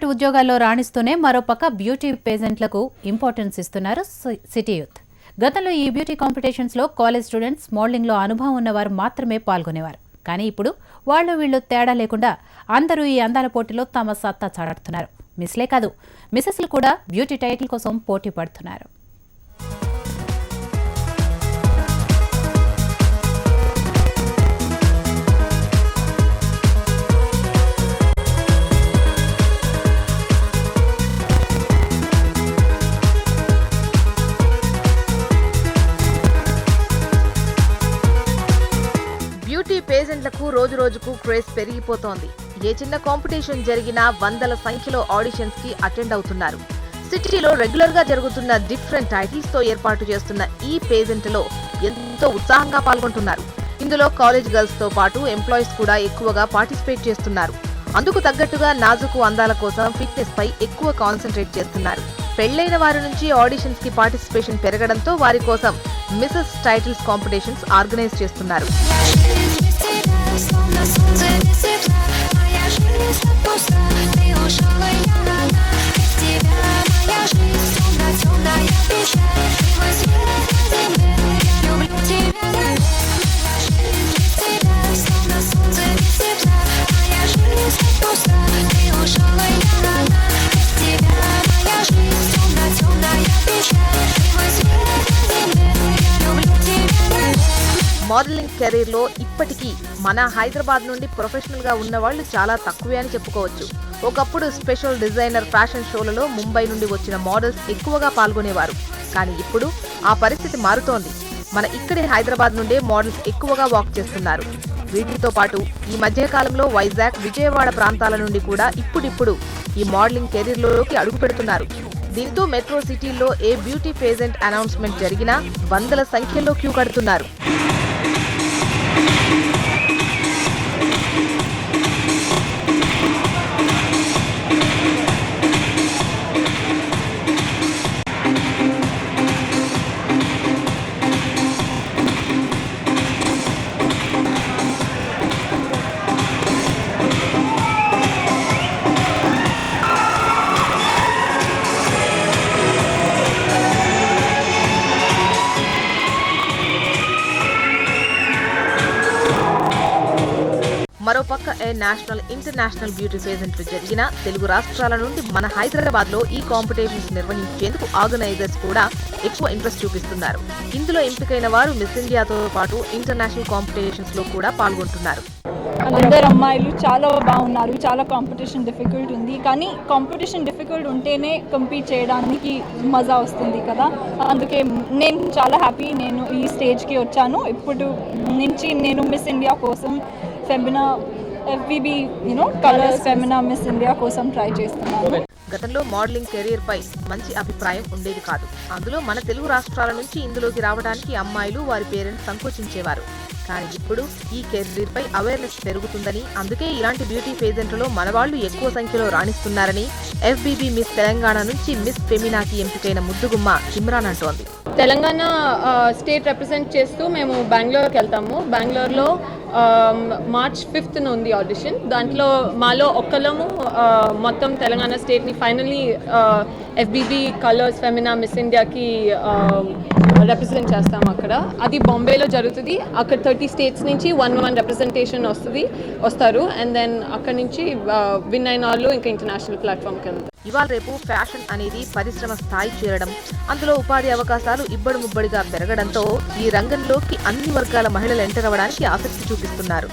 Corporate ఉద్యోగాల్లో రాణిస్తూనే మరోపక్క beauty పేజెంట్లకు importance ఇస్తున్నారు సిటీ యూత్. గతంలో ఈ బ్యూటీ కాంపిటీషన్స్లో కాలేజ్ స్టూడెంట్స్, మోడలింగ్లో అనుభవం ఉన్నవారు మాత్రమే పాల్గొనేవారు. కానీ ఇప్పుడు వాళ్ళు వీళ్ళు తేడా లేకుండా అందరూ ఈ అందాల పోటీలో తమ సత్తా చాటుతున్నారు. మిస్లే కాదు, మిసెస్లు కూడా బ్యూటీ టైటిల్ కోసం పోటీ పడుతున్నారు. బ్యూటీ పేజెంట్లకు రోజు రోజుకు క్రేజ్ పెరిగిపోతోంది. ఏ చిన్న కాంపిటీషన్ జరిగినా వందల సంఖ్యలో ఆడిషన్స్ కి అటెండ్ అవుతున్నారు. సిటీలో రెగ్యులర్ గా జరుగుతున్న డిఫరెంట్ టైటిల్స్ తో ఏర్పాటు చేస్తున్న ఈ పేజెంట్ లో ఎంతో ఉత్సాహంగా పాల్గొంటున్నారు. ఇందులో కాలేజ్ గర్ల్స్ తో పాటు ఎంప్లాయీస్ కూడా ఎక్కువగా పార్టిసిపేట్ చేస్తున్నారు. అందుకు తగ్గట్టుగా నాజుకు అందాల కోసం ఫిట్నెస్ పై ఎక్కువ కాన్సంట్రేట్ చేస్తున్నారు. పెళ్లైన వారి నుంచి ఆడిషన్స్ కి పార్టిసిపేషన్ పెరగడంతో వారి కోసం మిసెస్ టైటిల్స్ కాంపిటీషన్స్ ఆర్గనైజ్ చేస్తున్నారు. మోడలింగ్ కెరీర్ లో ఇప్పటికీ మన హైదరాబాద్ నుండి ప్రొఫెషనల్ గా ఉన్న వాళ్ళు చాలా తక్కువే అని చెప్పుకోవచ్చు. ఒకప్పుడు స్పెషల్ డిజైనర్ ఫ్యాషన్ షోలలో ముంబై నుండి వచ్చిన మోడల్స్ ఎక్కువగా పాల్గొనేవారు. కానీ ఇప్పుడు ఆ పరిస్థితి మారుతోంది. మన ఇక్కడే హైదరాబాద్ నుండే మోడల్స్ ఎక్కువగా వాక్ చేస్తున్నారు. వీటితో పాటు ఈ మధ్య కాలంలో వైజాగ్, విజయవాడ ప్రాంతాల నుండి కూడా ఇప్పుడిప్పుడు ఈ మోడలింగ్ కెరీర్ లోకి అడుగు పెడుతున్నారు. దీంతో మెట్రో సిటీల్లో ఏ బ్యూటీ పేజెంట్ అనౌన్స్మెంట్ జరిగినా వందల సంఖ్యలో క్యూ కడుతున్నారు. మరోపక్క నేషనల్, ఇంటర్నేషనల్ బ్యూటీ పేజెంట్లు జరిగిన తెలుగు రాష్ట్రాల నుండి మన హైదరాబాద్ లో ఈ కాంపిటీషన్స్ నిర్వహించేందుకు ఆర్గనైజర్స్ కూడా ఎక్కువ ఇంట్రెస్ట్ చూపిస్తున్నారు. ఇందులో ఎంపికైన వారు మిస్ ఇండియాతో పాటు ఇంటర్నేషనల్ కాంపిటీషన్స్ లో కూడా పాల్గొంటున్నారు. అందరు అమ్మాయిలు చాలా బాగున్నారు. చాలా కాంపిటీషన్ డిఫికల్ట్ ఉంది, కానీ కాంపిటీషన్ డిఫికల్ట్ ఉంటేనే కంపీట్ చేయడానికి మజా వస్తుంది కదా. అందుకే నేను చాలా హ్యాపీ నేను ఈ స్టేజ్కి వచ్చాను. ఇప్పుడు నుంచి నేను మిస్ ఇండియా కోసం Femina FBB Colors Femina miss India కోసం ట్రై చేస్తున్నాను. గతంలో మోడలింగ్ కెరీర్ పై మంచి అభిప్రాయం ఉండేది కాదు. అందులో మన తెలుగు రాష్ట్రాల నుంచి ఇందులోకి రావడానికి అమ్మాయిలు, వారి పేరెంట్స్ సంకోచించేవారు. కానీ ఇప్పుడు ఈ కెరీర్ పై అవేర్నెస్ పెరుగుతుందని, అందుకే ఇలాంటి బ్యూటీ పేజెంట్లలో మన వాళ్ళు ఎక్కువ సంఖ్యలో రాణిస్తున్నారని FBB మిస్ తెలంగాణ నుంచి మిస్ ఫెమినాకి ఎంపికైన ముద్దుగుమ్మ సిమ్రాన్ అంటోంది. తెలంగాణ స్టేట్ రిప్రజెంట్ చేస్తూ మేము బెంగళూరుకి వెళ్తాము. బెంగళూరులో March 5th ఉంది ఆడిషన్. దాంట్లో మాలో ఒక్కలము మొత్తం తెలంగాణ స్టేట్ని finally FBB Colors Femina Miss ఇండియాకి రిప్రజెంట్ చేస్తాము. అక్కడ అది బాంబేలో జరుగుతుంది. అక్కడ 30 స్టేట్స్ నుంచి 1 రిప్రజెంటేషన్ వస్తారు. అండ్ దెన్ అక్కడ నుంచి విన్ అయిన వాళ్ళు ఇంకా ఇంటర్నేషనల్ ప్లాట్ఫామ్కి వెళ్తారు. ఇవాళ రేపు ఫ్యాషన్ అనేది పరిశ్రమ స్థాయి చేరడం, అందులో ఉపాధి అవకాశాలు ఇబ్బడి ముబ్బడిగా పెరగడంతో ఈ రంగంలోకి అన్ని వర్గాల మహిళలు ఎంటర్ అవ్వడానికి ఆసక్తి చూపిస్తున్నారు.